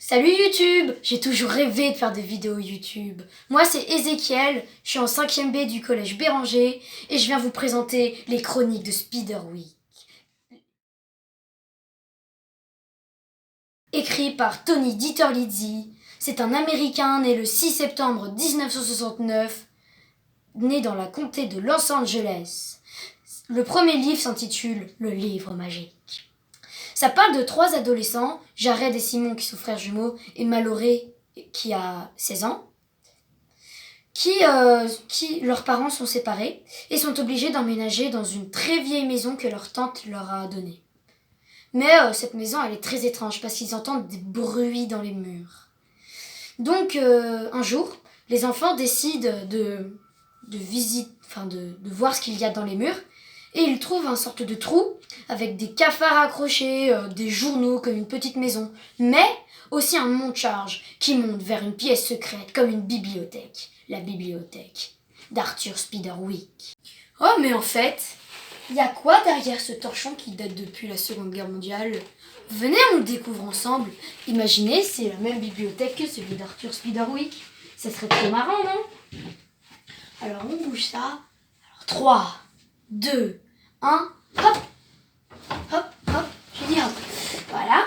Salut YouTube! J'ai toujours rêvé de faire des vidéos YouTube. Moi c'est Ézéchiel, je suis en 5e B du collège Béranger et je viens vous présenter les chroniques de Spiderwick. Écrit par Tony Dieterlizzi, c'est un Américain né le 6 septembre 1969, né dans la comté de Los Angeles. Le premier livre s'intitule Le livre magique. Ça parle de 3 adolescents, Jared et Simon qui sont frères jumeaux et Mallory qui a 16 ans, qui leurs parents sont séparés et sont obligés d'emménager dans une très vieille maison que leur tante leur a donnée. Mais cette maison elle est très étrange parce qu'ils entendent des bruits dans les murs. Donc un jour, les enfants décident de voir ce qu'il y a dans les murs. Et ils trouvent une sorte de trou avec des cafards accrochés, des journaux comme une petite maison, mais aussi un monte-charge qui monte vers une pièce secrète comme une bibliothèque, la bibliothèque d'Arthur Spiderwick. Oh mais en fait, il y a quoi derrière ce torchon qui date depuis la Seconde Guerre mondiale? Venez, on le découvre ensemble. Imaginez, c'est la même bibliothèque que celui d'Arthur Spiderwick. Ça serait trop marrant, non? Alors on bouge ça. Alors 3, 2, 1, hop, hop, hop, j'ai dit hop. Voilà.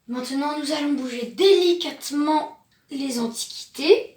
Maintenant, nous allons bouger délicatement les antiquités.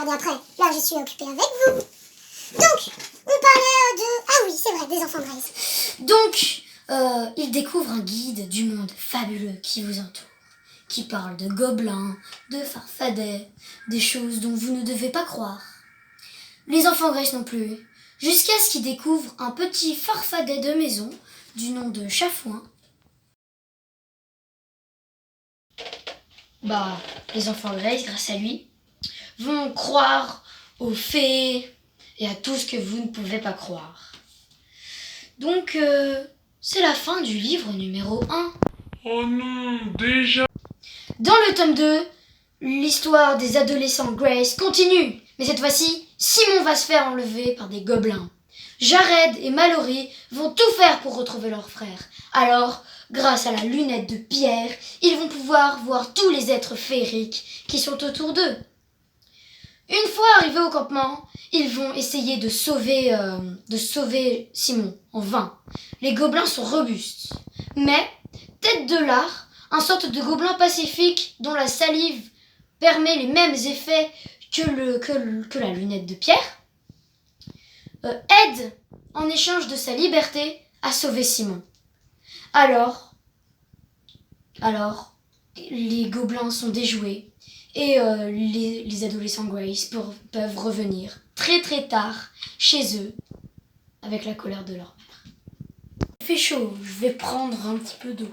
Après. Là, je suis occupée avec vous. Donc, on parlait de... Ah oui, c'est vrai, des enfants Grace. Donc, il découvre un guide du monde fabuleux qui vous entoure, qui parle de gobelins, de farfadets, des choses dont vous ne devez pas croire. Les enfants Grace non plus, jusqu'à ce qu'ils découvrent un petit farfadet de maison du nom de Chafouin. Les enfants Grace, grâce à lui, vont croire aux fées et à tout ce que vous ne pouvez pas croire. Donc, c'est la fin du livre numéro 1. Oh non, déjà. Dans le tome 2, l'histoire des adolescents Grace continue. Mais cette fois-ci, Simon va se faire enlever par des gobelins. Jared et Mallory vont tout faire pour retrouver leur frère. Alors, grâce à la lunette de Pierre, ils vont pouvoir voir tous les êtres féeriques qui sont autour d'eux. Une fois arrivés au campement, ils vont essayer de sauver Simon, en vain. Les gobelins sont robustes. Mais, tête de lard, un sorte de gobelin pacifique dont la salive permet les mêmes effets que la lunette de Pierre, aide, en échange de sa liberté, à sauver Simon. Alors, les gobelins sont déjoués. Et les adolescents Grace peuvent revenir très très tard chez eux avec la colère de leur mère. Il fait chaud, je vais prendre un petit peu d'eau.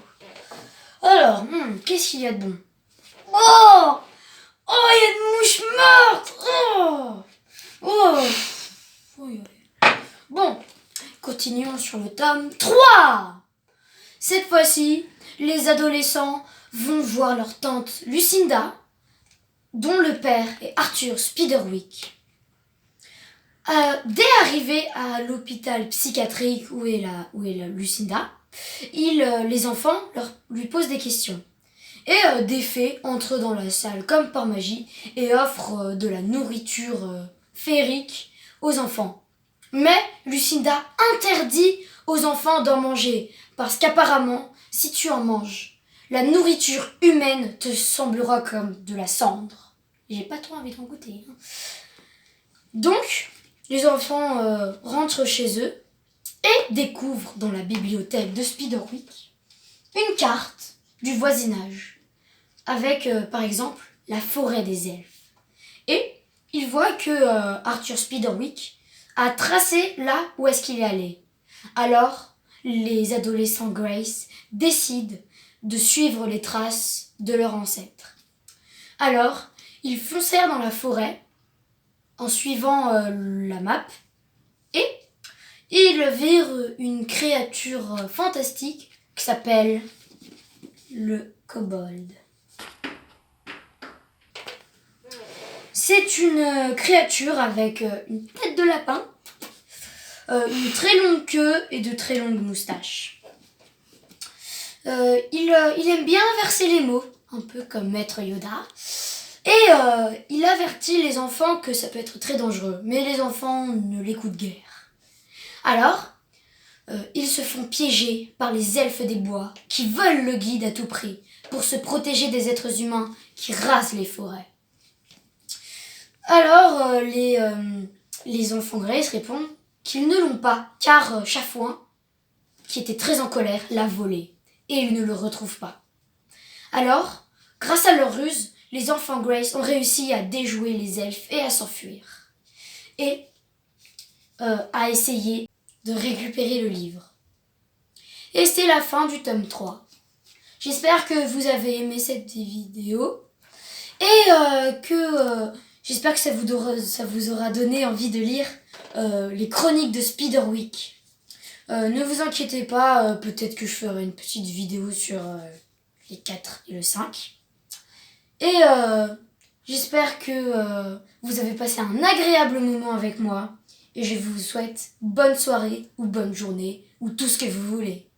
Alors, qu'est-ce qu'il y a de bon? Oh, il y a une mouche morte. Bon, continuons sur le tome 3. Cette fois-ci, les adolescents vont voir leur tante Lucinda, dont le père est Arthur Spiderwick. Dès arrivée à l'hôpital psychiatrique où est Lucinda, les enfants lui posent des questions. Et des fées entrent dans la salle comme par magie et offrent de la nourriture féerique aux enfants. Mais Lucinda interdit aux enfants d'en manger parce qu'apparemment, si tu en manges, la nourriture humaine te semblera comme de la cendre. J'ai pas trop envie d'en goûter. Donc, les enfants rentrent chez eux et découvrent dans la bibliothèque de Spiderwick une carte du voisinage avec, par exemple, la forêt des elfes. Et ils voient que Arthur Spiderwick a tracé là où est-ce qu'il est allé. Alors, les adolescents Grace décident de suivre les traces de leur ancêtre. Alors, Ils foncèrent dans la forêt en suivant la map et ils virent une créature fantastique qui s'appelle le kobold. C'est une créature avec une tête de lapin, une très longue queue et de très longues moustaches. Il aime bien inverser les mots, un peu comme Maître Yoda. Et il avertit les enfants que ça peut être très dangereux, mais les enfants ne l'écoutent guère. Alors, ils se font piéger par les elfes des bois qui veulent le guide à tout prix pour se protéger des êtres humains qui rasent les forêts. Alors, les enfants Grace répondent qu'ils ne l'ont pas, car Chafouin, qui était très en colère, l'a volé, et ils ne le retrouvent pas. Alors, grâce à leur ruse, les enfants Grace ont réussi à déjouer les elfes et à s'enfuir, et à essayer de récupérer le livre. Et c'est la fin du tome 3. J'espère que vous avez aimé cette vidéo, et j'espère que ça vous aura donné envie de lire les chroniques de Spiderwick. Ne vous inquiétez pas, peut-être que je ferai une petite vidéo sur les 4 et le 5. Et j'espère que vous avez passé un agréable moment avec moi. Et je vous souhaite bonne soirée ou bonne journée ou tout ce que vous voulez.